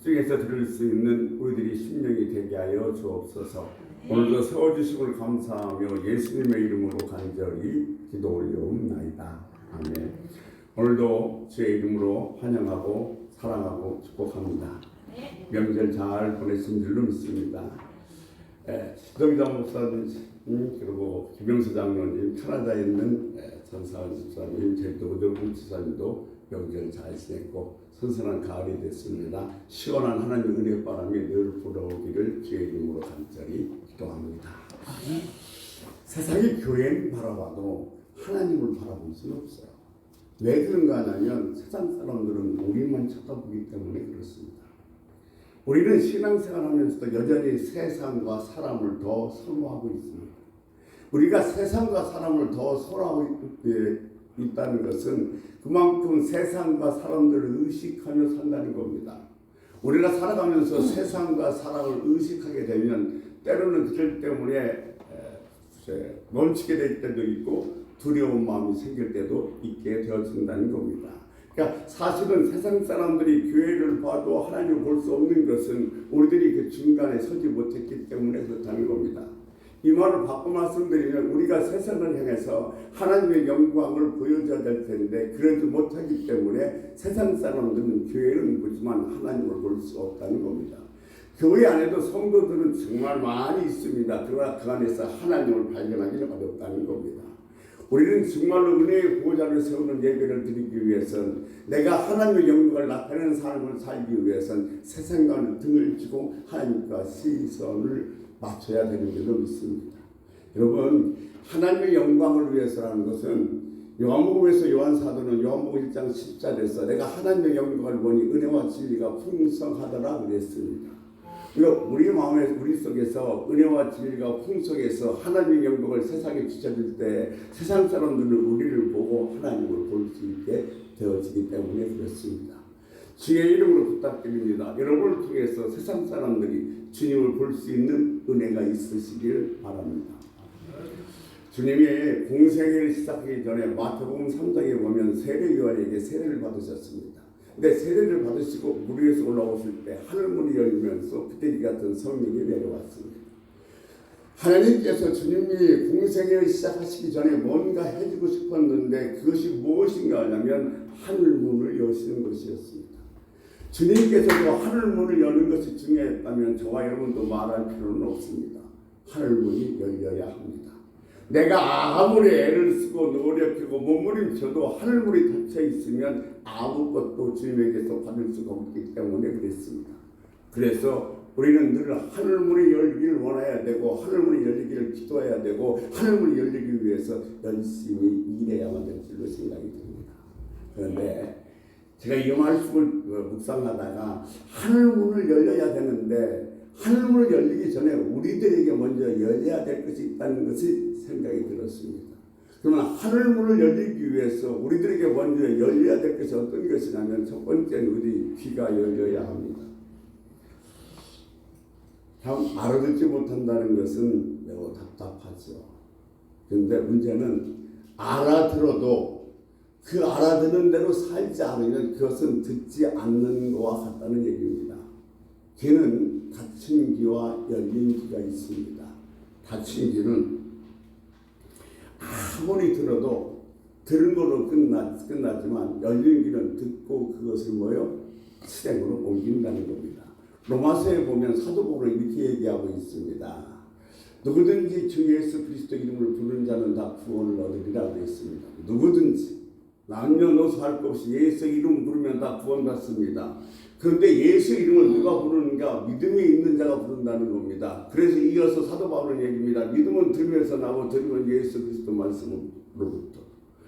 집중해서 들을 수 있는 우리들이 심령이 되게 하여 주옵소서. 오늘도 세워주심을 감사하며 예수님의 이름으로 간절히 기도 올려옵나이다. 아멘. 오늘도 주의 이름으로 환영하고 사랑하고 축복합니다. 명절 잘 보내신 줄로 믿습니다. 시동장 목사님 그리고 김영수 장로님, 캐나다에 있는 전사원 집사님, 제주도 오정훈 지사님도 명절 잘 지냈고 선선한 가을이 됐습니다. 시원한 하나님의 은혜 바람이 늘 불어오기를 주의 이름으로 간절히 기도합니다. 세상의 교회를 바라봐도 하나님을 바라볼 수는 없어요. 왜 그런가 하냐면 세상 사람들은 우리만 쳐다보기 때문에 그렇습니다. 우리는 신앙생활하면서도 여전히 세상과 사람을 더 선호하고 있습니다. 우리가 세상과 사람을 더 선호하고 있다는 것은 그만큼 세상과 사람들을 의식하며 산다는 겁니다. 우리가 살아가면서 세상과 사람을 의식하게 되면 때로는 그들 때문에 멈추게 될 때도 있고 두려운 마음이 생길 때도 있게 되어진다는 겁니다. 그러니까 사실은 세상 사람들이 교회를 봐도 하나님을 볼 수 없는 것은 우리들이 그 중간에 서지 못했기 때문에 그렇다는 겁니다. 이 말을 바꿔 말씀드리면 우리가 세상을 향해서 하나님의 영광을 보여줘야 될 텐데 그러지 못하기 때문에 세상 사람들은 교회는 보지만 하나님을 볼 수 없다는 겁니다. 교회 안에도 성도들은 정말 많이 있습니다. 그러나 그 안에서 하나님을 발견하기는 어렵다는 겁니다. 우리는 정말로 은혜의 보호자를 세우는 예배를 드리기 위해서는 내가 하나님의 영광을 나타내는 삶을 살기 위해서는 세상과는 등을 지고 하나님과 시선을 맞춰야 되는 줄로 믿습니다. 여러분, 하나님의 영광을 위해서라는 것은 요한복음에서 요한사도는 요한복음 1장 10절에서 내가 하나님의 영광을 보니 은혜와 진리가 풍성하더라 그랬습니다. 우리 마음에 우리 속에서 은혜와 진리가 풍성해서 하나님의 영광을 세상에 비춰줄 때 세상 사람들은 우리를 보고 하나님을 볼 수 있게 되어지기 때문에 그렇습니다. 주의 이름으로 부탁드립니다. 여러분을 통해서 세상 사람들이 주님을 볼 수 있는 은혜가 있으시길 바랍니다. 주님이 공생애를 시작하기 전에 마태복음 3장에 보면 세례요한에게 세례를 받으셨습니다. 근데 세례를 받으시고 물 위에서 올라오실 때 하늘문이 열리면서 피대기 같은 성령이 내려왔습니다. 하나님께서 주님이 공생애를 시작하시기 전에 뭔가 해주고 싶었는데 그것이 무엇인가 하냐면 하늘문을 여시는 것이었습니다. 주님께서도 하늘문을 여는 것이 중요했다면 저와 여러분도 말할 필요는 없습니다. 하늘문이 열려야 합니다. 내가 아무리 애를 쓰고 노력하고 몸부림쳐도 하늘문이 닫혀 있으면 아무것도 주님에게서 받을 수가 없기 때문에 그랬습니다. 그래서 우리는 늘 하늘문이 열리기를 원해야 되고 하늘문이 열리기를 기도해야 되고 하늘문이 열리기 위해서 열심히 일해야만 될 줄로 생각이 듭니다. 그런데 제가 이 말씀을 묵상하다가 하늘문을 열려야 되는데 하늘문을 열리기 전에 우리들에게 먼저 열려야 될 것이 있다는 것이 생각이 들었습니다. 그러면 하늘문을 열리기 위해서 우리들에게 먼저 열려야 될 것이 어떤 것이냐면 첫 번째는 우리 귀가 열려야 합니다. 참 알아듣지 못한다는 것은 매우 답답하죠. 그런데 문제는 알아들어도 그 알아듣는 대로 살지 않으면 그것은 듣지 않는 것과 같다는 얘기입니다. 귀는 닫힌 귀와 열린 귀가 있습니다. 닫힌 귀는 아무리 들어도 들은 걸로 끝나지만 열린 귀는 듣고 그것을 실행으로 옮긴다는 겁니다. 로마서에 보면 사도 바울은 이렇게 얘기하고 있습니다. 누구든지 주 예수 그리스도 이름을 부르는 자는 다 구원을 얻으리라고 했습니다. 누구든지 남녀노소 할 것 없이 예수 이름 부르면 다 구원받습니다. 그런데 예수 이름을 누가 부르는가? 믿음이 있는 자가 부른다는 겁니다. 그래서 이어서 사도 바울은 얘기입니다. 믿음은 들으면서 나고 들으면 예수 그리스도 말씀으로부터.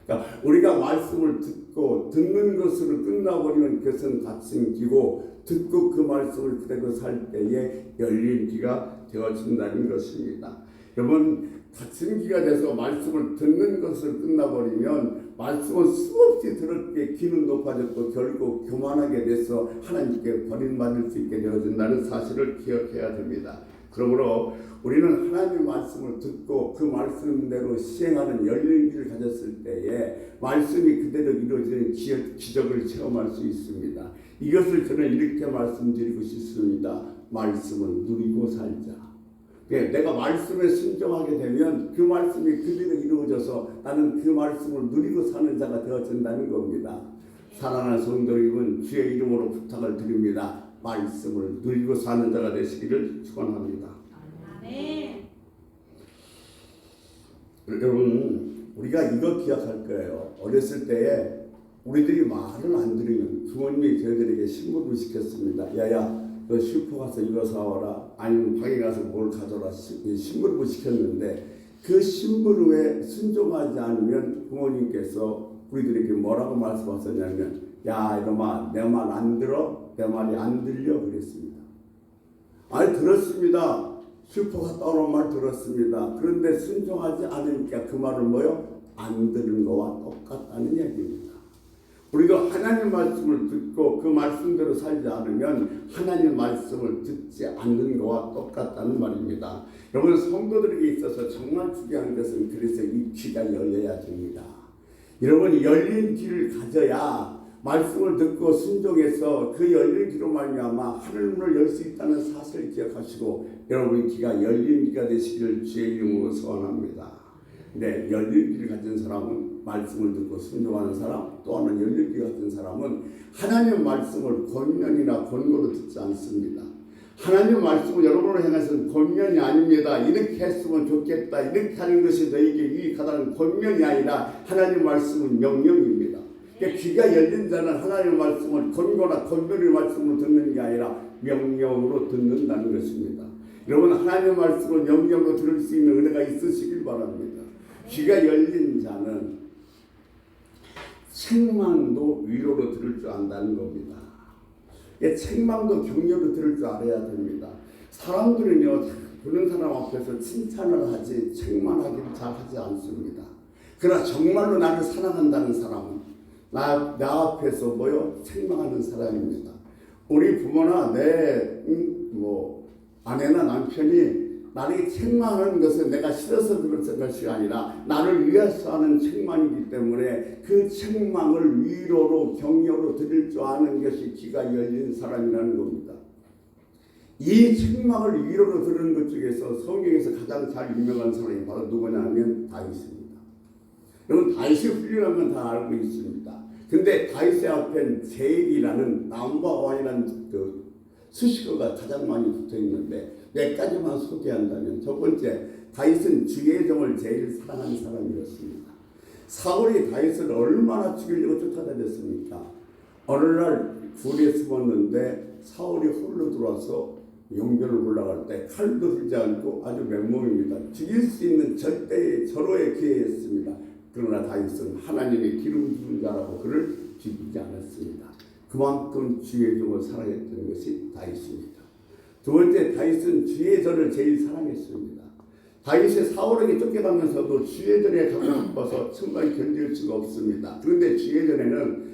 그러니까 우리가 말씀을 듣고 듣는 것으로 끝나버리면 그것은 닫힌 귀고 듣고 그 말씀을 그대로 살 때에 열린 귀가 되어진다는 것입니다. 여러분 닫힌 귀가 돼서 말씀을 듣는 것을 끝나버리면 말씀은 수없이 들을 때 귀는 높아졌고 결국 교만하게 돼서 하나님께 버림받을 수 있게 되어진다는 사실을 기억해야 됩니다. 그러므로 우리는 하나님의 말씀을 듣고 그 말씀대로 시행하는 열린 귀를 가졌을 때에 말씀이 그대로 이루어지는 기적을 체험할 수 있습니다. 이것을 저는 이렇게 말씀드리고 싶습니다. 말씀을 누리고 살자. 내가 말씀에 순종하게 되면 그 말씀이 그대로 이루어져서 나는 그 말씀을 누리고 사는 자가 되어진다는 겁니다. 사랑하는 성도 여러분, 주의 이름으로 부탁을 드립니다. 말씀을 누리고 사는 자가 되시기를 축원합니다. 아멘. 여러분, 우리가 이거 기억할 거예요. 어렸을 때에 우리들이 말을 안 들으면 부모님이 저희들에게 심부름을 시켰습니다. 야야, 너 슈퍼 가서 이거 사와라, 아니면 방에 가서 뭘 가져라, 심부름을 시켰는데 그 심부름에 순종하지 않으면 부모님께서 우리들에게 뭐라고 말씀하셨냐면, 야 이놈아, 내 말 안 들어? 내 말이 안 들려? 그랬습니다. 아니 들었습니다. 슈퍼 갔다 오는 말 들었습니다. 그런데 순종하지 않으니까 그 말은 뭐요? 안 들은 거와 똑같다는 얘기입니다. 우리도 하나님 말씀을 듣고 그 말씀대로 살지 않으면 하나님 말씀을 듣지 않는 거와 똑같다는 말입니다. 여러분, 성도들에게 있어서 정말 중요한 것은 그래서 이 귀가 열려야 됩니다. 여러분이 열린 귀를 가져야 말씀을 듣고 순종해서 그 열린 귀로 말미암아 하늘 문을 열 수 있다는 사실을 기억하시고 여러분의 귀가 열린 귀가 되시기를 주의 이름으로 소원합니다. 네, 열린 귀를 가진 사람은 말씀을 듣고 순종하는 사람, 또 하나는 열린 귀 가진 사람은 하나님의 말씀을 권면이나 권고로 듣지 않습니다. 하나님 말씀은 여러분을 향해서는 권면이 아닙니다. 이렇게 했으면 좋겠다, 이렇게 하는 것이 너에게 유익하다는 권면이 아니라 하나님 말씀은 명령입니다. 그러니까 귀가 열린 자는 하나님의 말씀을 권고나 권면의 말씀으로 듣는 게 아니라 명령으로 듣는다는 것입니다. 여러분, 하나님의 말씀을 명령으로 들을 수 있는 은혜가 있으시길 바랍니다. 귀가 열린 자는 책망도 위로로 들을 줄 안다는 겁니다. 책망도 격려로 들을 줄 알아야 됩니다. 사람들은요, 보는 사람 앞에서 칭찬을 하지 책망하기를 잘 하지 않습니다. 그러나 정말로 나를 사랑한다는 사람은 나 앞에서 뭐요? 책망하는 사람입니다. 우리 부모나 내 아내나 남편이 나에게 책망하는 것은 내가 싫어서 그런 것이 아니라 나를 위해서 하는 책망이기 때문에 그 책망을 위로로 격려로 드릴 줄 아는 것이 귀가 열린 사람이라는 겁니다. 이 책망을 위로로 들은 것 중에서 성경에서 가장 잘 유명한 사람이 바로 누구냐 하면 다윗입니다. 여러분, 다윗이 훌륭한 건 다 알고 있습니다. 근데 다윗의 앞엔 제일이라는 넘버원이라는 그 수식어가 가장 많이 붙어 있는데 몇 가지만 소개한다면, 첫 번째, 다윗은 주의 종을 제일 사랑하는 사람이었습니다. 사울이 다윗을 얼마나 죽이려고 쫓아다녔습니까? 어느 날 굴에 숨었는데 사울이 홀로 들어와서 용변을 올라갈 때 칼도 들지 않고 아주 맨몸입니다. 죽일 수 있는 절대의 절호에 기회했습니다. 그러나 다윗은 하나님의 기름 부은 자라고 그를 죽이지 않았습니다. 그만큼 주의 종을 사랑했던 것이 다윗입니다. 두 번째, 다윗은 주의 전을 제일 사랑했습니다. 다윗이 사울에게 쫓겨가면서도 주의 전에 가고 싶어서 정말 견딜 수가 없습니다. 그런데 주의 전에는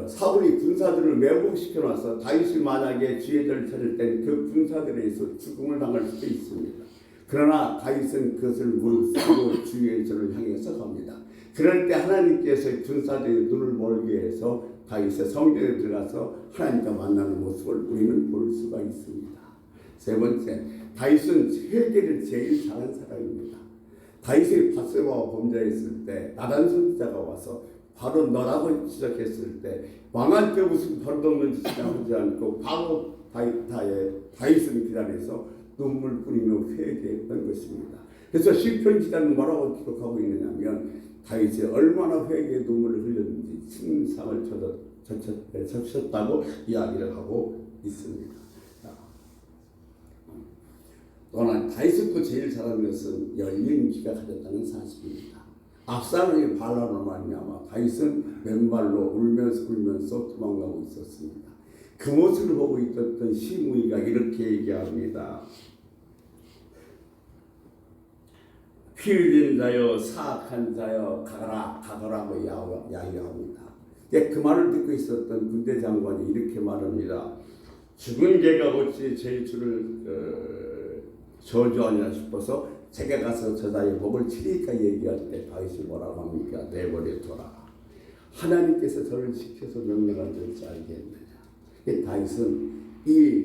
사울이 군사들을 매복시켜놔서 다윗이 만약에 주의 전을 찾을 때 그 군사들에 의해서 죽음을 당할 수도 있습니다. 그러나 다윗은 그것을 무릅쓰고 주의 전을 향해서 갑니다. 그럴 때 하나님께서 군사들의 눈을 멀게 해서 다윗의 성전에 들어가서 하나님과 만나는 모습을 우리는 볼 수가 있습니다. 세 번째, 다윗은 회개를 제일 잘한 사람입니다. 다윗이 밧세바와 범죄했을 때 나단 선지자가 와서 바로 너라고 지적했을 때 왕한테 무슨 버릇없는 짓을 하지 않고 바로 다윗은 기다려서 눈물 뿌리며 회개했던 것입니다. 그래서 시편 기자는 뭐라고 기록하고 있느냐면 다윗이 얼마나 회개의 눈물을 흘렸는지 침상을 젖혔다고 이야기를 하고 있습니다. 또한 다윗도 제일 잘하는 것은 열린 귀가 가졌다는 사실입니다. 압살롬이 반란으로 말미암아 다윗은 맨발로 울면서 도망가고 있었습니다. 그 모습을 보고 있었던 시므이가 이렇게 얘기합니다. 피 흘린 자여, 사악한 자여, 가거라고 야유합니다. 그 말을 듣고 있었던 군대 장관이 이렇게 말합니다. 죽은 개가 어찌 제 주를 저주하냐 싶어서 제가 가서 저자의 목을 치리까 얘기할 때 다윗이 뭐라고 합니까? 내버려 둬라. 하나님께서 저를 지켜서 명령을 들지 알겠네. 다윗은 이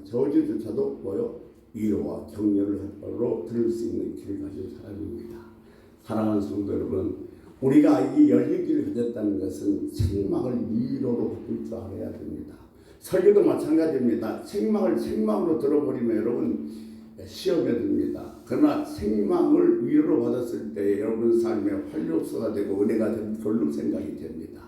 저주조차도 뭐요? 위로와 격려를 하로 들을 수 있는 길을 가진 사람입니다. 사랑하는 성도 여러분, 우리가 이 열린 길을 가졌다는 것은 책망을 위로로 바꿀 줄 알아야 됩니다. 설교도 마찬가지입니다. 책망으로 들어버리면 여러분 시험에 듭니다. 그러나 책망을 위로로 받았을 때 여러분 삶의 활력소가 되고 은혜가 되는 별로 생각이 됩니다.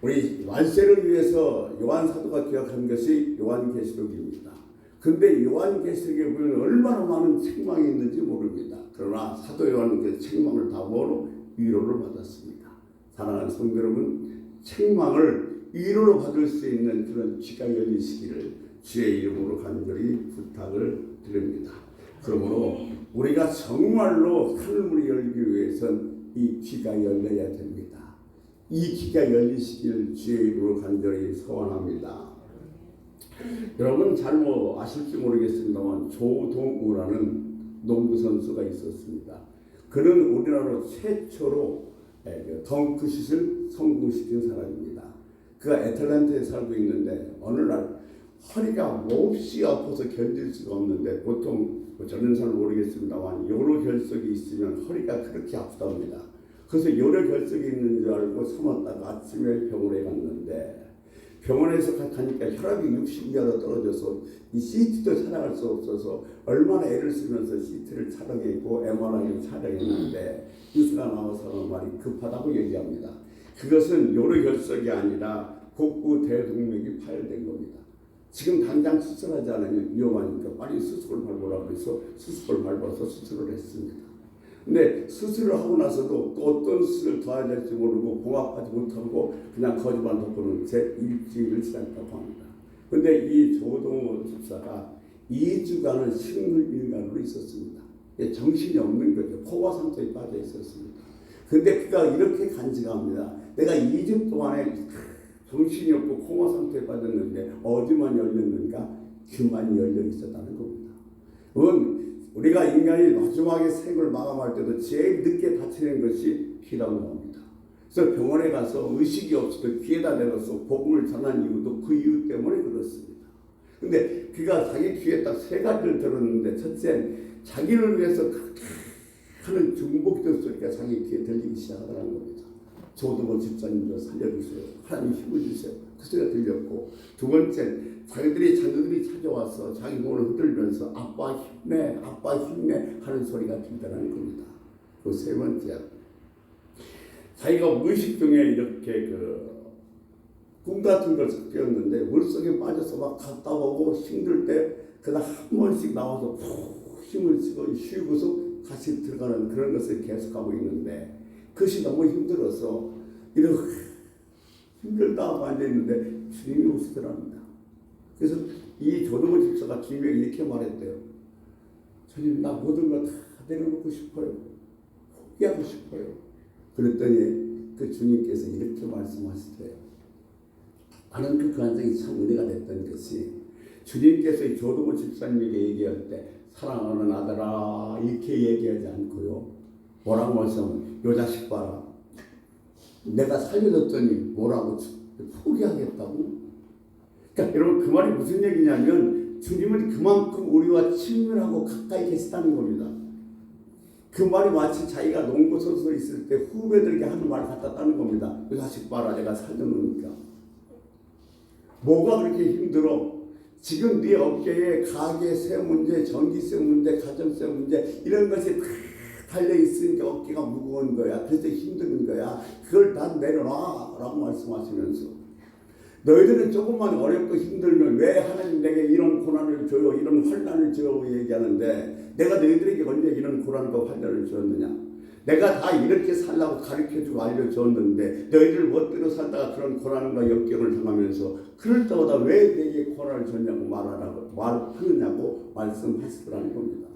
우리 완세를 위해서 요한 사도가 기억한 것이 요한계시록입니다. 근데 요한계시록에 보면 얼마나 많은 책망이 있는지 모릅니다. 그러나 사도 요한은 그 책망을 다 뭐로? 위로를 받았습니다. 사랑하는 성도 여러분, 책망을 위로로 받을 수 있는 그런 귀가 열리시기를 주의 이름으로 간절히 부탁을 드립니다. 그러므로 우리가 정말로 하늘문이 열기 위해서는 이 귀가 열려야 됩니다. 이 귀가 열리시기를 주의 이름으로 간절히 소원합니다. 여러분 잘 아실지 모르겠습니다만 조동우라는 농구 선수가 있었습니다. 그는 우리나라로 최초로 덩크슛을 성공시킨 사람입니다. 그가 애틀랜타에 살고 있는데 어느 날 허리가 몹시 아파서 견딜 수가 없는데 보통 저는 잘 모르겠습니다만 요로 결석이 있으면 허리가 그렇게 아프답니다. 그래서 요로 결석이 있는 줄 알고 참았다가 아침에 병원에 갔는데 병원에서 가니까 혈압이 60미터로 떨어져서 이 CT도 촬영할 수 없어서 얼마나 애를 쓰면서 CT를 촬영했고 MRI를 촬영했는데 의사가 나와서 하는 말이 급하다고 얘기합니다. 그것은 요로결석이 아니라 복부 대동맥이 파열된 겁니다. 지금 당장 수술하지 않으면 위험하니까 빨리 수술을 밟으라고 해서 수술을 밟아서 수술을 했습니다. 근데 수술을 하고 나서도 또 어떤 수술을 더 해야 될지 모르고 봉합하지 못하고 그냥 거짓말 덮고는 제 일주일을 지났다고 합니다. 근데 이 조동호 집사가 2주간은 식물인간으로 있었습니다. 정신이 없는 거죠. 코와 상처에 빠져 있었습니다. 근데 그가 이렇게 간직합니다. 내가 2주 동안에 정신이 없고 코마 상태에 빠졌는데 어디만 열렸는가? 귀만 열려 있었다는 겁니다. 우리가 인간이 마지막에 생을 마감할 때도 제일 늦게 다치는 것이 귀라고 합니다. 그래서 병원에 가서 의식이 없어도 귀에다 대고서 복음을 전한 이유도 그 이유 때문에 그렇습니다. 근데 그가 자기 귀에 딱 3가지를 들었는데 첫째, 자기를 위해서 그렇게 하는 중복적 소리가 자기 귀에 들리기 시작하더라는 겁니다. 조동호 집사님도 살려주세요. 하나님 힘을 주세요. 그 소리가 들렸고, 두 번째, 자녀들이 찾아와서 자기 몸을 흔들면서 아빠 힘내 하는 소리가 들리더라는 겁니다. 그 세 번째, 자기가 무의식 중에 이렇게 꿈 같은 걸 섞였는데 물속에 빠져서 막 갔다 오고 힘들 때 그다음 한 번씩 나와서 푹 힘을 쓰고 쉬고서 다시 들어가는 그런 것을 계속하고 있는데 그것이 너무 힘들어서 이렇게 힘들다고 앉아있는데 주님이 오시더랍니다. 그래서 이 조동호 집사가 주님에게 이렇게 말했대요. 주님, 나 모든 걸 다 내려놓고 싶어요. 포기하고 싶어요. 그랬더니 그 주님께서 이렇게 말씀하시대요. 나는 그 간증이 참 은혜가 됐던 것이 주님께서 이 조동호 집사님에게 얘기할 때 사랑하는 아들아 이렇게 얘기하지 않고요. 뭐라고 말씀하면 요 자식 봐라. 내가 살려줬더니 뭐라고 포기하겠다고? 그러니까 여러분 그 말이 무슨 얘기냐면 주님은 그만큼 우리와 친밀하고 가까이 계시다는 겁니다. 그 말이 마치 자기가 농구 선수로 있을 때 후배들에게 하는 말 같았다는 겁니다. 요 자식 봐라 내가 살려놓으니까. 뭐가 그렇게 힘들어? 지금 네 어깨에 가계세 문제, 전기세 문제, 가정세 문제 이런 것이 다 달려있으니까 어깨가 무거운 거야. 그래서 힘든 거야. 그걸 다 내려놔 라고 말씀하시면서 너희들은 조금만 어렵고 힘들면 왜 하나님 내게 이런 고난을 줘요, 이런 환난을 줘요 얘기하는데 내가 너희들에게 언제 이런 고난과 환난을 줬느냐? 내가 다 이렇게 살라고 가르쳐주고 알려줬는데 너희들 멋대로 살다가 그런 고난과 역경을 당하면서 그럴 때마다 왜 내게 고난을 줬냐고 말하느냐고 말씀하시더라는 겁니다.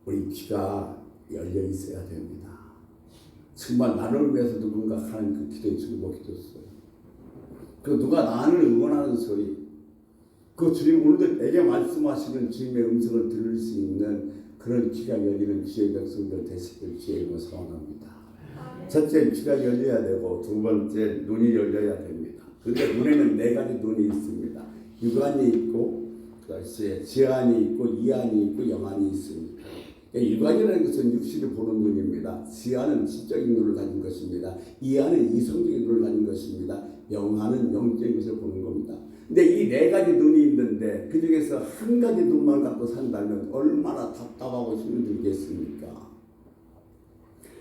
우리 귀가 열려 있어야 됩니다. 정말 나를 위해서 누군가 하는 그 기도에 주목해줬어요. 그 누가 나를 응원하는 소리, 그 주님 오늘도 내게 말씀하시는 주님의 음성을 들을 수 있는 그런 귀가 열리는 주의 백성들 되시길 주의 이름으로 소원합니다. 첫째, 귀가 열려야 되고 두 번째, 눈이 열려야 됩니다. 그런데 눈에는 네 가지 눈이 있습니다. 육안이 있고 지안이 있고 이안이 있고 영안이 있습니다. 육안이라는 것은 육신을 보는 눈입니다. 지안은 지적인 눈을 가진 것입니다. 이안은 이성적인 눈을 가진 것입니다. 영안은 영적인 것을 보는 겁니다. 근데 이 네 가지 눈이 있는데 그 중에서 한 가지 눈만 갖고 산다면 얼마나 답답하고 힘들겠습니까?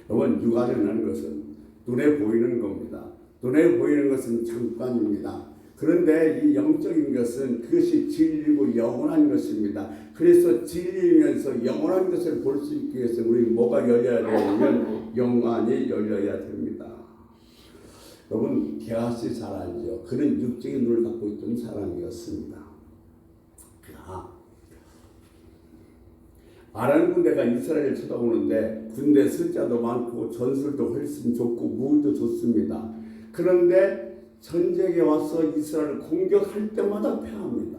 여러분, 육안이라는 것은 눈에 보이는 겁니다. 눈에 보이는 것은 잠깐입니다. 그런데 이 영적인 것은 그것이 진리고 영원한 것입니다. 그래서 진리면서 영원한 것을 볼 수 있기 위해서 우리 뭐가 열려야 되냐면 영안이 열려야 됩니다. 여러분, 게하시 잘 알죠? 그는 육적인 눈을 갖고 있던 사람이었습니다. 아람 군대가 이스라엘을 쳐다보는데 군대 숫자도 많고 전술도 훨씬 좋고 무기도 좋습니다. 그런데 전쟁에 와서 이스라엘을 공격할 때마다 패합니다.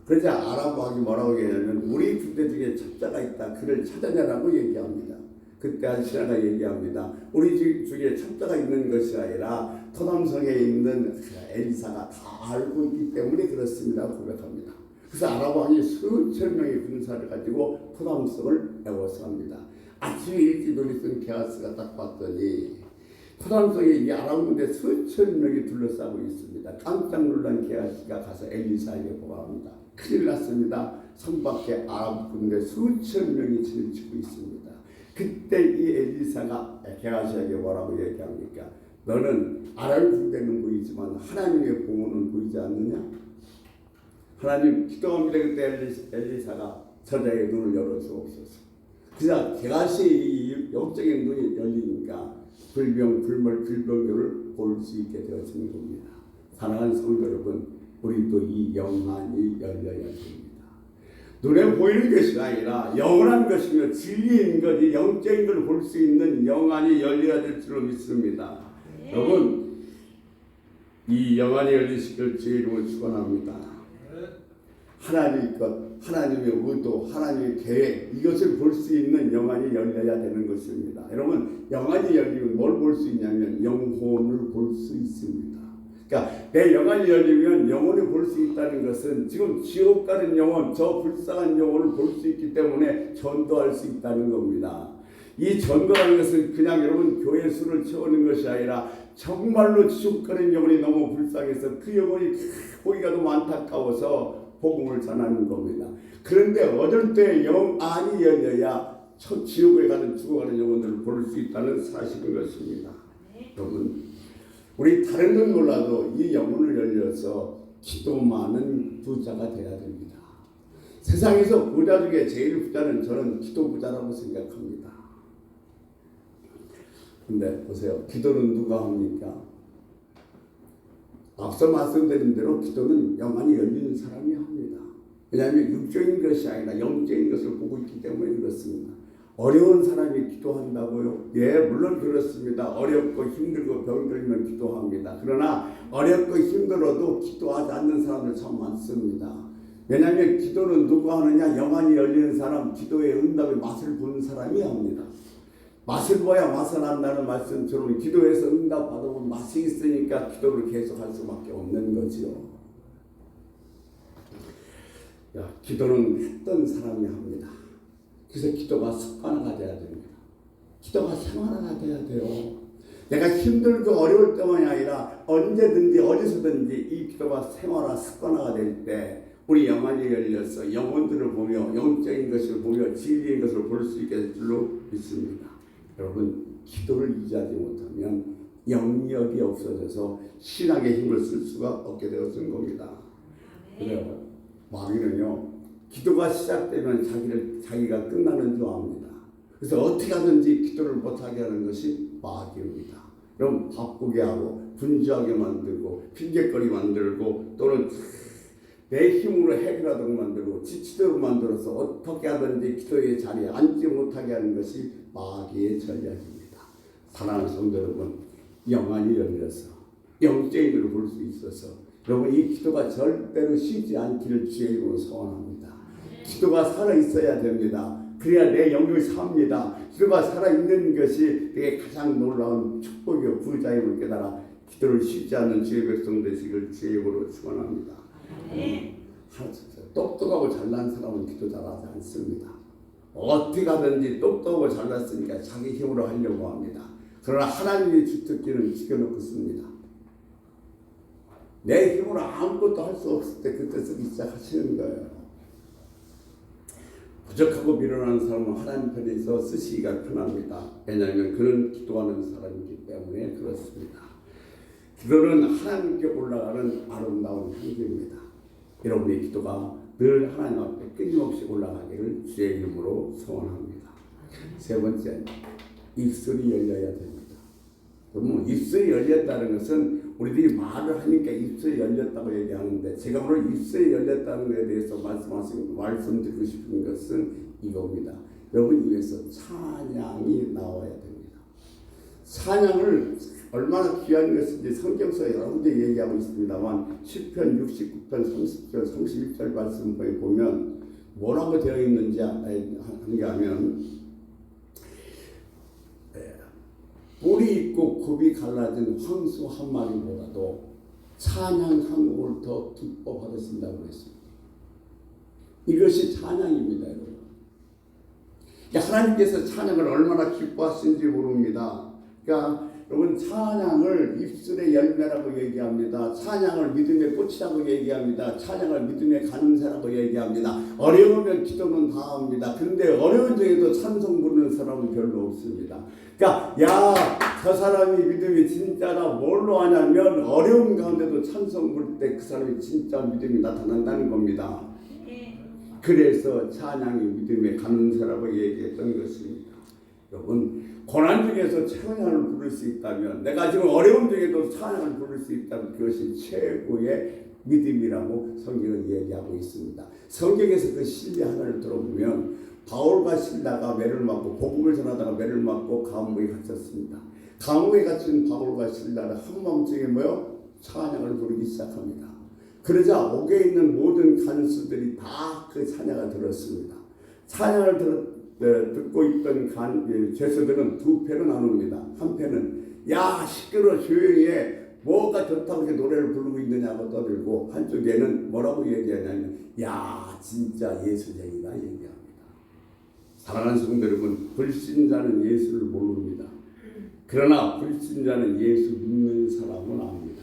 그러자 아람 왕이 뭐라고 얘기하냐면 우리 군대 중에 첩자가 있다. 그를 찾아내라고 얘기합니다. 그때 한 신하가 얘기합니다. 우리 중에 첩자가 있는 것이 아니라 토담성에 있는 엘리사가 다 알고 있기 때문에 그렇습니다. 고백합니다. 그래서 아람 왕이 수천 명의 군사를 가지고 토담성을 에워쌉니다. 아침에 일찍 눈이 뜬 게하시가 딱 봤더니 토담성에 이 아람 군대 수천 명이 둘러싸고 있습니다. 깜짝 놀란 게하시가 가서 엘리사에게 보고합니다. 큰일 났습니다. 성 밖에 아람 군대 수천 명이 지치고 있습니다. 그때 이 엘리사가 게하시에게 뭐라고 얘기합니까? 너는 아람 군대는 보이지만 하나님의 보호는 보이지 않느냐? 하나님 기도합니다. 그때 엘리사가 저자의 눈을 열어주옵소서. 그래서 게하시의 영적인 눈이 열리니까 불병교를 볼 수 있게 되어지는 겁니다. 사랑하는 성도 여러분, 우리도 이 영안이 열려야 됩니다. 눈에 보이는 것이 아니라 영원한 것이며 진리인 것이 영적인 걸 볼 수 있는 영안이 열려야 될 줄로 믿습니다. 여러분, 이 영안이 열리시길 주의 이름으로 축원합니다. 하나님의 것, 하나님의 의도, 하나님의 계획, 이것을 볼 수 있는 영안이 열려야 되는 것입니다. 여러분, 영안이 열리면 뭘 볼 수 있냐면 영혼을 볼 수 있습니다. 그러니까 내 영안이 열리면 영혼을 볼 수 있다는 것은 지금 지옥 가는 영혼, 저 불쌍한 영혼을 볼 수 있기 때문에 전도할 수 있다는 겁니다. 이 전도라는 것은 그냥 여러분 교회 수를 채우는 것이 아니라 정말로 지옥 가는 영혼이 너무 불쌍해서 그 영혼이 보기가 너무 안타까워서 복음을 전하는 겁니다. 그런데 어쩔 때 영안이 열려야 지옥에 가는 죽어가는 영혼들을 볼 수 있다는 사실인 것입니다. 여러분, 우리 다른 건 몰라도 이 영혼을 열려서 기도 많은 부자가 되어야 됩니다. 세상에서 부자 중에 제일 부자는 저는 기도 부자라고 생각합니다. 근데 보세요. 기도는 누가 합니까? 앞서 말씀드린 대로 기도는 영안이 열리는 사람이 합니다. 왜냐하면 육적인 것이 아니라 영적인 것을 보고 있기 때문에 그렇습니다. 어려운 사람이 기도한다고요? 예, 물론 그렇습니다. 어렵고 힘들고 병들면 기도합니다. 그러나 어렵고 힘들어도 기도하지 않는 사람들 참 많습니다. 왜냐하면 기도는 누가 하느냐? 영안이 열리는 사람, 기도의 응답의 맛을 보는 사람이 합니다. 맛을 봐야 맛을 안다는 말씀처럼 기도해서 응답 받아보면 맛이 있으니까 기도를 계속할 수밖에 없는 거지요. 기도는 했던 사람이 합니다. 그래서 기도가 습관화가 돼야 됩니다. 기도가 생활화가 돼야 돼요. 내가 힘들고 어려울 때만이 아니라 언제든지 어디서든지 이 기도가 생활화 습관화가 될 때 우리 영안이 열려서 영혼들을 보며 영적인 것을 보며 진리인 것을 볼 수 있게 될 줄로 믿습니다. 여러분, 기도를 유지하지 못하면 영역이 없어져서 신앙의 힘을 쓸 수가 없게 되어진 겁니다. 그래요. 마귀는요, 기도가 시작되면 자기가 끝나는 줄 압니다. 그래서 어떻게 하든지 기도를 못하게 하는 것이 마귀입니다. 그럼 바쁘게 하고 분주하게 만들고 핑계거리 만들고 또는 내 힘으로 해결하도록 만들고 지치도록 만들어서 어떻게 하든지 기도의 자리에 앉지 못하게 하는 것이 마귀의 전략입니다. 사랑하는 성도 여러분, 영안이 열려서 영적인 걸 볼 수 있어서 여러분 이 기도가 절대로 쉬지 않기를 주의 이름으로 소원합니다. 기도가 살아 있어야 됩니다. 그래야 내 영역이 삽니다. 기도가 살아있는 것이 내게 가장 놀라운 축복이요 부자임을 깨달아 기도를 쉽지 않는 주의 백성 되시길 주의 이름으로 축원합니다. 똑똑하고 잘난 사람은 기도 잘하지 않습니다. 어떻게 하든지 똑똑하고 잘났으니까 자기 힘으로 하려고 합니다. 그러나 하나님의 주특기는 지켜놓고 씁니다. 내 힘으로 아무것도 할 수 없을 때 그때 쓰기 시작하시는 거예요. 부족하고 미련한 사람은 하나님 편에 있어 쓰시기가 편합니다. 왜냐하면 그는 기도하는 사람이기 때문에 그렇습니다. 기도는 하나님께 올라가는 아름다운 향기입니다. 여러분의 기도가 늘 하나님 앞에 끊임없이 올라가기를 주의 이름으로 소원합니다. 세 번째, 입술이 열려야 됩니다. 그러면 입술이 열렸다는 것은 우리들이 말을 하니까 입술이 열렸다고 얘기하는데 제가 오늘 입술이 열렸다는 것에 대해서 말씀드리고 싶은 것은 이겁니다. 여러분 입에서 찬양이 나와야 됩니다. 찬양을 얼마나 귀한 것인지 성경서 여러 군데 얘기하고 있습니다만 시편 69편 30절 31절 말씀에 보면 뭐라고 되어 있는지 한게 하면 뿔이 있고 굽이 갈라진 황소 한 마리보다도 찬양 한 곡을 더 기뻐 받으신다고 했습니다. 이것이 찬양입니다, 여러분. 하나님께서 찬양을 얼마나 기뻐하시는지 모릅니다. 그러니까 여러분 찬양을 입술의 열매라고 얘기합니다. 찬양을 믿음의 꽃이라고 얘기합니다. 찬양을 믿음의 가늠사라고 얘기합니다. 어려우면 기도는 다 합니다. 그런데 어려운 중에도 찬송 부르는 사람은 별로 없습니다. 그러니까 저 사람이 믿음이 진짜다 뭘로 하냐면 어려운 가운데도 찬송 부를 때 그 사람이 진짜 믿음이 나타난다는 겁니다. 그래서 찬양이 믿음의 가늠사라고 얘기했던 것입니다. 여러분 고난 중에서 찬양을 부를 수 있다면 내가 지금 어려움 중에도 찬양을 부를 수 있다면 그것이 최고의 믿음이라고 성경은 얘기하고 있습니다. 성경에서 그 신뢰 하나를 들어보면 바울과 실라가 매를 맞고 복음을 전하다가 매를 맞고 감옥에 갇혔습니다. 감옥에 갇힌 바울과 실라는 한밤중에 찬양을 부르기 시작합니다. 그러자 옥에 있는 모든 간수들이 다 그 찬양을 들었습니다. 찬양을 듣고 있던 죄수들은 두 패로 나눕니다. 한 패는 야 시끄러 조용히 해 뭐가 좋다고 이렇게 노래를 부르고 있느냐고 떠들고 한쪽에는 뭐라고 얘기하냐면 야 진짜 예수쟁이다 얘기합니다. 사랑하는 성도 여러분, 불신자는 예수를 모릅니다. 그러나 불신자는 예수 믿는 사람은 압니다.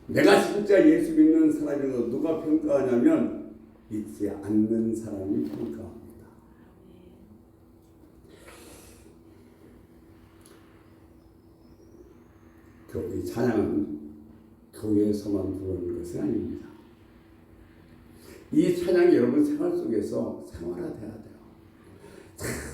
내가 진짜 예수 믿는 사람이라고 누가 평가하냐면 믿지 않는 사람이 평가합니다. 이 찬양은 교회에서만 부르는 것은 아닙니다. 이 찬양이 여러분 생활 속에서 생활화돼야 돼요.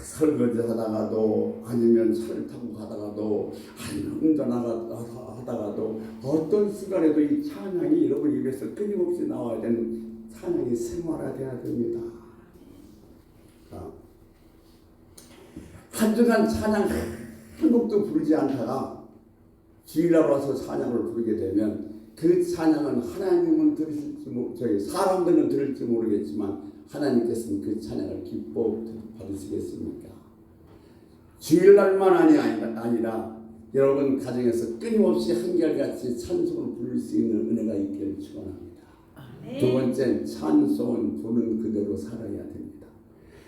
설거지 하다가도 아니면 차를 타고 가다가도 아니면 운전하다가도 어떤 순간에도 이 찬양이 여러분 입에서 끊임없이 나와야 되는 찬양이 생활화돼야 됩니다. 한 주간 찬양 한 곡도 부르지 않다가 주일날 와서 찬양을 부르게 되면 그 찬양은 하나님은 사람들은 들을지 모르겠지만 하나님께서는 그 찬양을 기뻐 받으시겠습니까? 주일날만 아니라 여러분 가정에서 끊임없이 한결같이 찬송을 부를 수 있는 은혜가 있기를 축원합니다. 두 번째는 찬송은 부는 그대로 살아야 됩니다.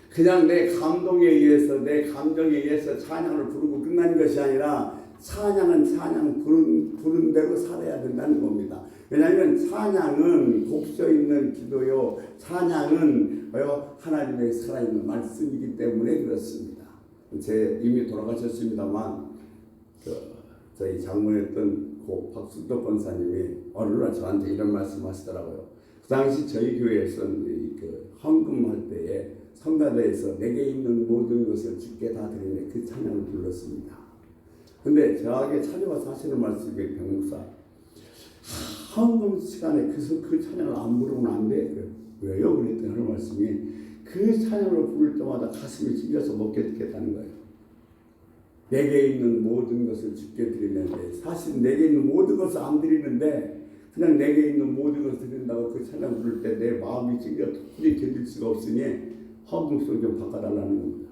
그냥 내 감동에 의해서 내 감정에 의해서 찬양을 부르고 끝나는 것이 아니라 찬양은 찬양 부른 대로 살아야 된다는 겁니다. 왜냐하면 찬양은 곡쳐 있는 기도요. 찬양은 하나님의 살아있는 말씀이기 때문에 그렇습니다. 이미 돌아가셨습니다만 저희 장모였던 고 박순덕 권사님이 어느 날 저한테 이런 말씀하시더라고요. 그 당시 저희 교회에서는 헌금할 때에 성가대에서 내게 있는 모든 것을 주께 다 드리네 그 찬양을 불렀습니다. 근데 저에게 찾아와서 하시는 말씀이 병목사 헌금 시간에 그 찬양을 안 부르면 안 돼. 왜요? 그랬더니 하는 말씀이 그 찬양을 부를 때마다 가슴이 찔려서 먹게 듣겠다는 거예요. 내게 있는 모든 것을 주께 드리는데 사실 내게 있는 모든 것을 안 드리는데 그냥 내게 있는 모든 것을 드린다고 그 찬양 부를 때 내 마음이 찔려 도저히 견딜 수가 없으니 화음성 좀 바꿔달라는 겁니다.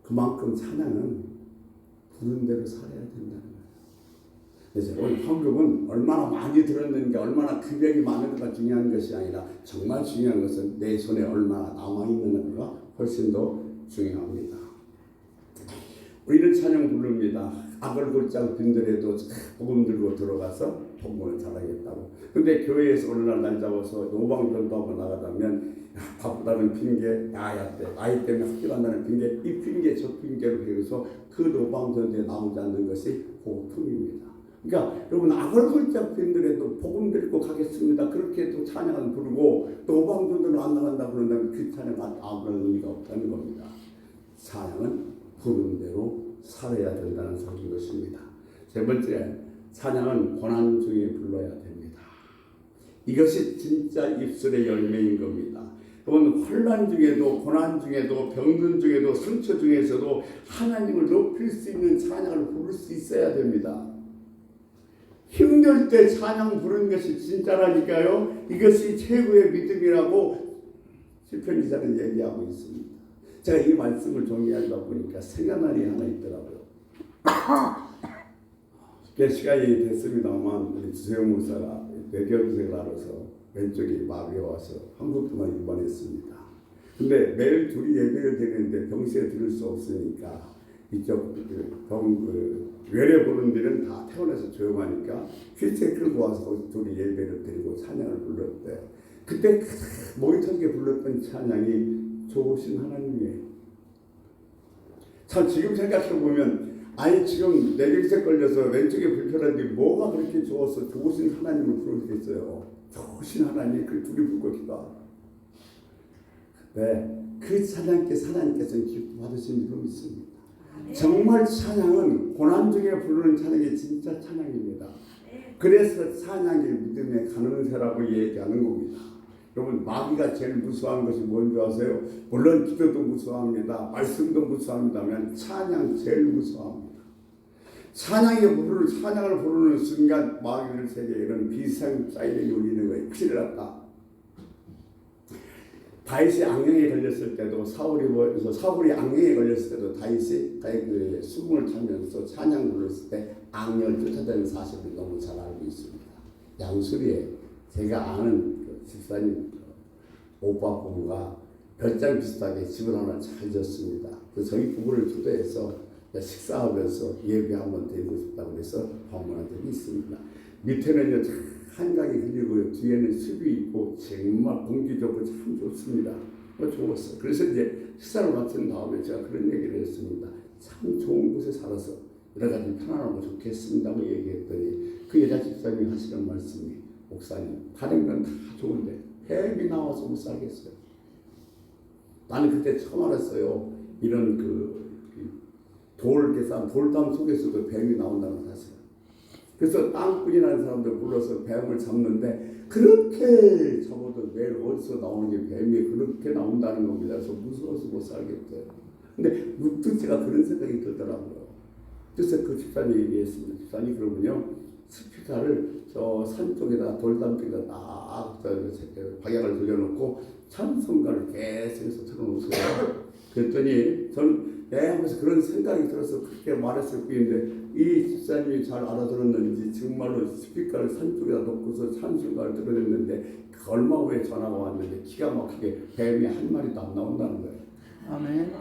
그만큼 찬양은 부른 대로 살아야 된다는 거예요. 그래서 오늘 헌금은 얼마나 많이 들었는가, 얼마나 금액이 많은가 중요한 것이 아니라 정말 중요한 것은 내 손에 얼마나 남아있는가가 훨씬 더 중요합니다. 우리는 찬양 부릅니다. 악을 곧장 빈들에도 복음 들고 들어가서 복음을 전하겠다고. 근데 교회에서 어느 날 잡아서 노방전도하고 나가자면 바쁘다는 핑계, 야야 때 아이 때문에 학교 간다는 핑계, 이 핑계 저 핑계로 해서 그 노방전도에 나오지 않는 것이 고통입니다. 그러니까 여러분 악을 곧장 빈들에도 복음 들고 가겠습니다. 그렇게 또 찬양을 부르고 노방전도로 안 나간다고 그런다면 그 찬양은 아무런 의미가 없다는 겁니다. 찬양은 부른 대로 살아야 된다는 사실인 것입니다. 세 번째, 찬양은 고난 중에 불러야 됩니다. 이것이 진짜 입술의 열매인 겁니다. 여러분 환난 중에도 고난 중에도 병든 중에도 상처 중에서도 하나님을 높일 수 있는 찬양을 부를 수 있어야 됩니다. 힘들 때 찬양 부르는 것이 진짜라니까요. 이것이 최고의 믿음이라고 시편 기자는 얘기하고 있습니다. 제가 이 말씀을 정리하다 보니까 생각나는 게 하나 있더라고요. 시간이 됐습니다만 우리 주세용 목사가 뇌경색을 알아서 왼쪽이 마비가 와서 한국 동안 입원했습니다. 근데 매일 둘이 예배를 드리는데 병실에 들을 수 없으니까 이쪽 외래 보는 데는 다 퇴원해서 조용하니까 휠체어 끌고 와서 둘이 예배를 드리고 찬양을 불렀대요. 그때 목이 터지게 불렀던 찬양이 좋으신 하나님이에요. 참 지금 생각해보면 아니 지금 뇌경색 걸려서 왼쪽에 불편한데 뭐가 그렇게 좋아서 좋으신 하나님을 부르겠어요. 좋으신 하나님 그 둘이 불고 기도하고 그 찬양께서 하나님께서는 기쁨 받으신 줄 믿습니다. 정말 찬양은 고난 중에 부르는 찬양이 진짜 찬양입니다. 그래서 찬양이 믿음의 가능세라고 얘기하는 겁니다. 여러분 마귀가 제일 무서워하는 것이 뭔지 아세요? 물론 기도도 무서워합니다. 말씀도 무서워합니다만 찬양 제일 무서워합니다. 찬양을 부르는 순간 마귀를 세계 이런 비상 사이렌이 울리는 거예요. 큰일 났다. 다윗이 악령에 걸렸을 때도 사울이 악령에 걸렸을 때도 다윗이 수궁을 타면서 찬양 불렀을 때 악령을 쫓아다니는 사실을 너무 잘 알고 있습니다. 양수리에 제가 아는 집사님 오빠 부부가 별장 비슷하게 집을 하나 잘 지었습니다. 그래서 저희 부부를 초대해서 식사하면서 예배 한번 드리고 싶다고 해서 방문한 적이 있습니다. 밑에는요 한강이 흘리고 뒤에는 숲이 있고 정말 공기 좋고 참 좋습니다. 좋았어요. 그래서 이제 식사를 마친 다음에 제가 그런 얘기를 했습니다. 참 좋은 곳에 살아서 여러 가지 편안하고 좋겠습니다고 얘기했더니 그 여자 집사님이 하시는 말씀이 목사님 다른 건 다 좋은데 뱀이 나와서 못 살겠어요. 나는 그때 처음 알았어요. 이런 돌담 속에서도 뱀이 나온다는 사실. 그래서 땅꾼이라는 사람들 불러서 뱀을 잡는데 그렇게 잡아도 매일 어디서 나오는 게 뱀이 그렇게 나온다는 겁니다. 그래서 무서워서 못 살겠대요. 근데 문득 제가 그런 생각이 들더라고요. 그래서 그 집사님 얘기했습니다. 집사님 그러면요 스피커를 저 산 쪽에다 돌담 쪽에다 딱 방향을 돌려놓고 찬송가를 계속해서 틀어놓으세요. 그랬더니 저는 하면서 그런 생각이 들어서 그렇게 말했을 뿐인데 이 집사님이 잘 알아들었는지 정말로 스피커를 산 쪽에다 놓고서 찬송가를 들어냈는데 그 얼마 후에 전화가 왔는데 기가 막히게 뱀이 한 마리도 안 나온다는 거예요. 아멘.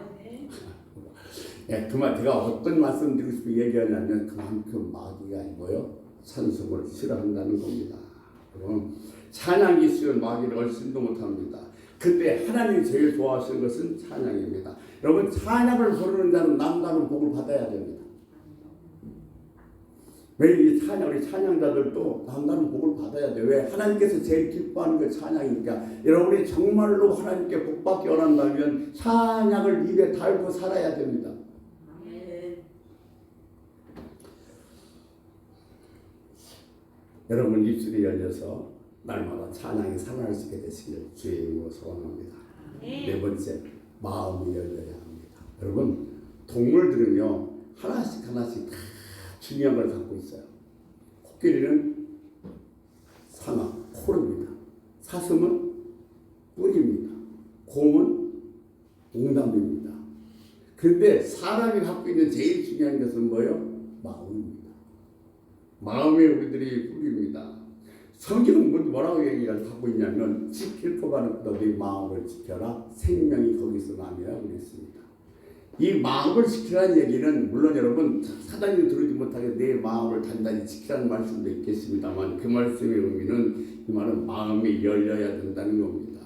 그만 제가 어떤 말씀 드리고 싶은 얘기하냐면 그만큼 마귀가 이거요 찬송을 싫어한다는 겁니다. 그럼 찬양이 있으면 마귀를 얼씬도 못합니다. 그때 하나님이 제일 좋아하시는 것은 찬양입니다. 여러분 찬양을 부르는 자는 남다른 복을 받아야 됩니다. 왜 이 찬양자들도 남다른 복을 받아야 돼요? 왜? 하나님께서 제일 기뻐하는 게 찬양이니까. 여러분이 정말로 하나님께 복받기 원한다면 찬양을 입에 달고 살아야 됩니다. 여러분 입술이 열려서 날마다 찬양이 살아날 수 있게 되시길 주의 이름으로 소원합니다. 네 번째, 마음이 열려야 합니다. 여러분 동물들은요 하나씩 다 중요한 걸 갖고 있어요. 코끼리는 상아, 사슴은 뿔입니다. 곰은 옹담입니다. 그런데 사람이 갖고 있는 제일 중요한 것은 뭐예요? 마음입니다. 마음에 우리들이 뿔입니다. 성경은 뭐라고 얘기를 하고 있냐면 지킬 것만 너희 마음을 지켜라. 생명이 거기서 남이라 그랬습니다. 이 마음을 지키라는 얘기는 물론 여러분 사단이 들어오지 못하게 내 마음을 단단히 지키라는 말씀도 있겠습니다만 그 말씀의 의미는 이 말은 마음이 열려야 된다는 겁니다.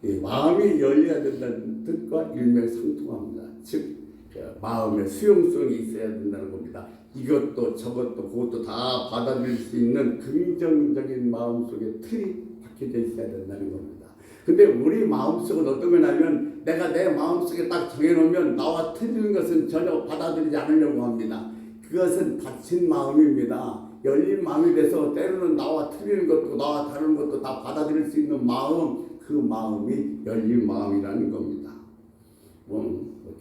이 마음이 열려야 된다는 뜻과 일맥상통합니다. 즉 마음의 수용성이 있어야 된다는 겁니다. 이것도 저것도 그것도 다 받아들일 수 있는 긍정적인 마음속에 틀이 박혀져 있어야 된다는 겁니다. 근데 우리 마음속은 어떤 거냐면 내가 내 마음속에 딱 정해놓으면 나와 틀리는 것은 전혀 받아들이지 않으려고 합니다. 그것은 닫힌 마음입니다. 열린 마음이 돼서 때로는 나와 틀리는 것도 나와 다른 것도 다 받아들일 수 있는 마음, 그 마음이 열린 마음이라는 겁니다.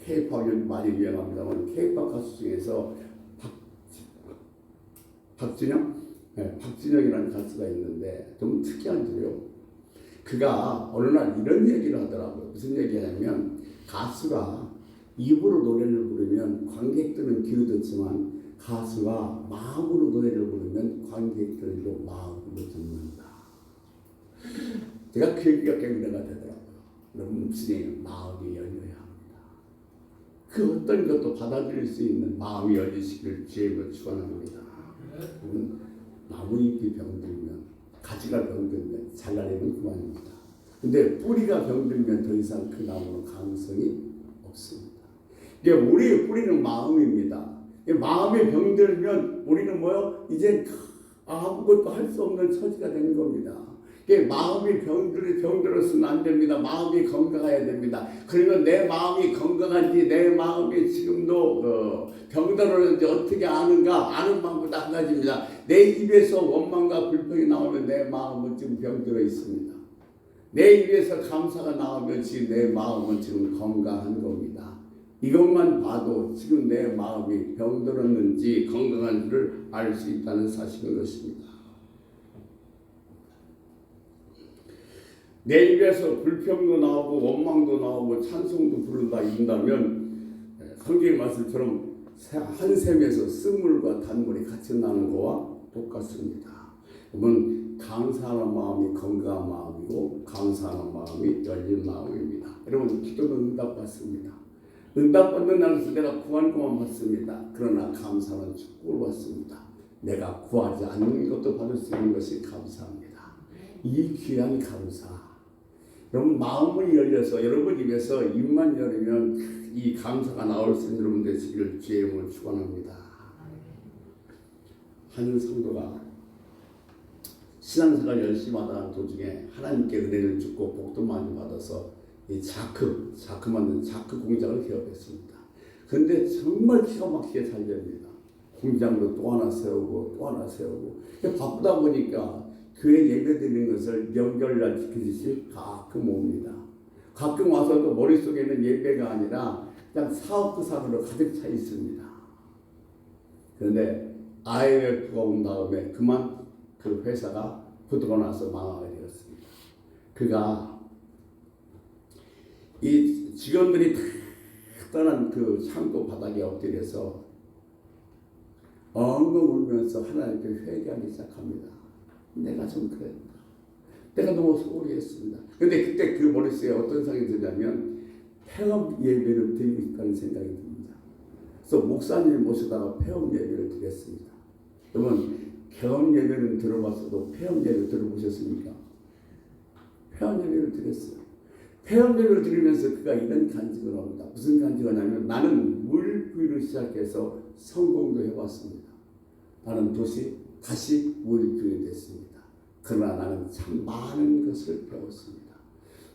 K-팝이 많이 유행합니다만 K-팝 가수 중에서 박진영? 네, 박진영이라는 가수가 있는데 좀 특이한 줄이요. 그가 어느 날 이런 얘기를 하더라고요. 무슨 얘기냐면 가수가 입으로 노래를 부르면 관객들은 귀로 듣지만 가수가 마음으로 노래를 부르면 관객들도 마음으로 듣는다. 제가 그 얘기가 깨달아가 되더라고요. 여러분 무슨 얘기예요? 마음이 열려야 합니다. 그 어떤 것도 받아들일 수 있는 마음이 열리시길 주님을 축원합니다. 나무잎이 병들면 가지가 병들면 잘라내면 그만입니다. 근데 뿌리가 병들면 더 이상 그 나무는 가능성이 없습니다. 이게 우리의 뿌리는 마음입니다. 마음이 병들면 우리는 뭐요? 이제 아무것도 할 수 없는 처지가 된 겁니다. 마음이 병들었으면 안 됩니다. 마음이 건강해야 됩니다. 그러면 내 마음이 건강한지 내 마음이 지금도 병들었는지 어떻게 아는가? 아는 방법도 한 가지입니다. 내 입에서 원망과 불평이 나오면 내 마음은 지금 병들어 있습니다. 내 입에서 감사가 나오면 지금 내 마음은 지금 건강한 겁니다. 이것만 봐도 지금 내 마음이 병들었는지 건강한지를 알 수 있다는 사실인 것입니다. 내 입에서 불평도 나오고 원망도 나오고 찬송도 부른다 이런다면 성경의 말씀처럼 한 샘에서 쓴물과 단물이 같이 나는 것과 똑같습니다. 여러분 감사하는 마음이 건강한 마음이고 감사하는 마음이 열린 마음입니다. 여러분 기도는 응답받습니다. 응답받는 날에서 내가 구하는 것만 받습니다. 그러나 감사는 축복을 받습니다. 내가 구하지 않는 것도 받을 수 있는 것이 감사합니다. 이 귀한 감사. 여러분 마음을 열려서 여러분 입에서 입만 열리면 이 감사가 나올 수 있는 여러분 되시기를 주의 이름으로 축원합니다. 한 성도가 신앙생활 열심히 하다는 도중에 하나님께 은혜를 주고 복도 많이 받아서 이 자크 만든 자크 공장을 개업했습니다. 그런데 정말 기가 막히게 잘 됩니다. 공장도 또 하나 세우고 또 하나 세우고 바쁘다 보니까 교회 예배 드리는 것을 명절날 지키듯이 가끔 옵니다. 가끔 와서도 머릿속에는 예배가 아니라 그냥 사업 구상으로 가득 차 있습니다. 그런데 IMF가 온 다음에 그만 그 회사가 부도가 나서 망하게 되었습니다. 그가 이 직원들이 다 떠난 그 창고 바닥에 엎드려서 엉엉 울면서 하나님께 회개하기 시작합니다. 내가 좀 그랬다. 내가 너무 소홀히 했습니다. 근데 그때 그 머릿속에 어떤 생각이 드냐면 폐업 예배를 드리고 싶다는 생각이 듭니다. 그래서 목사님을 모시다가 폐업 예배를 드렸습니다. 여러분 개업 예배는 들어봤어도 폐업 예배 들어보셨습니까? 폐업 예배를 드렸어요. 폐업 예배를 드리면서 그가 이런 간증을 합니다. 무슨 간증을 하냐면 나는 물구이를 시작해서 성공도 해봤습니다. 나는 다시 물구이 됐습니다. 그러나 나는 참 많은 것을 배웠습니다.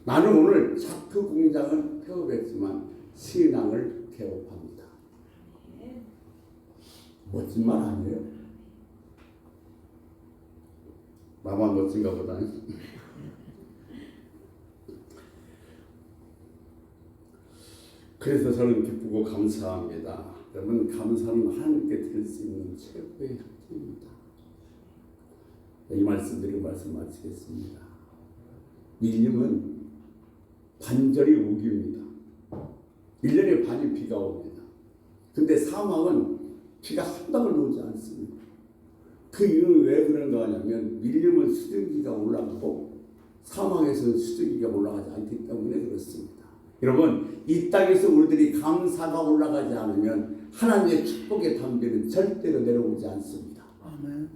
나는 오늘 자크 공장을 폐업했지만 신앙을 개업합니다. 멋진 말 아니에요? 나만 멋진가 보다. 그래서 저는 기쁘고 감사합니다. 여러분 감사는 하나님께 드릴 수 있는 최고의 혜택입니다. 이 말씀드리고 말씀 마치겠습니다. 밀림은 반절이 우기입니다. 1년에 반이 비가 옵니다. 근데 사막은 비가 한 방울 오지 않습니다. 그 이유는 왜 그런가 하냐면 밀림은 수증기가 올라가고 사막에서는 수증기가 올라가지 않기 때문에 그렇습니다. 여러분, 이 땅에서 우리들이 감사가 올라가지 않으면 하나님의 축복의 담비는 절대로 내려오지 않습니다. 아멘.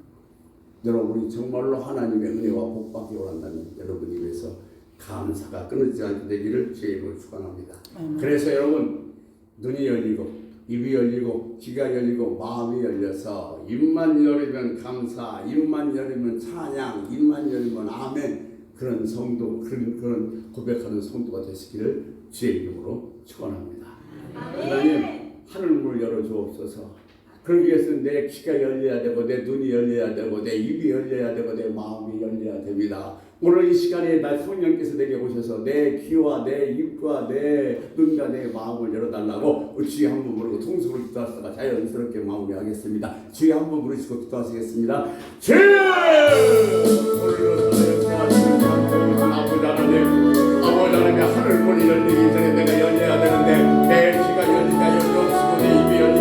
여러분이 정말로 하나님의 은혜와 복받기 원한다면 여러분이 위해서 감사가 끊어지지 않게 되기를 주의 이름으로 축원합니다. 그래서 여러분, 눈이 열리고 입이 열리고 귀가 열리고 마음이 열려서 입만 열리면 감사, 입만 열리면 찬양, 입만 열리면 아멘, 그런 성도, 그런 고백하는 성도가 되시기를 주의 이름으로 축원합니다. 하나님, 하늘문을 열어주옵소서. 그러기 위해서는 내 귀가 열려야 되고 내 눈이 열려야 되고 내 입이 열려야 되고 내 마음이 열려야 됩니다. 오늘 이 시간에 나 성령께서 내게 오셔서 내 귀와 내 입과 내 눈과 내 마음을 열어달라고 주의 한번 부르고 통성으로 기도하다가 자연스럽게 마무리하겠습니다. 주의 한번 부르시고 기도하시겠습니다. 주여!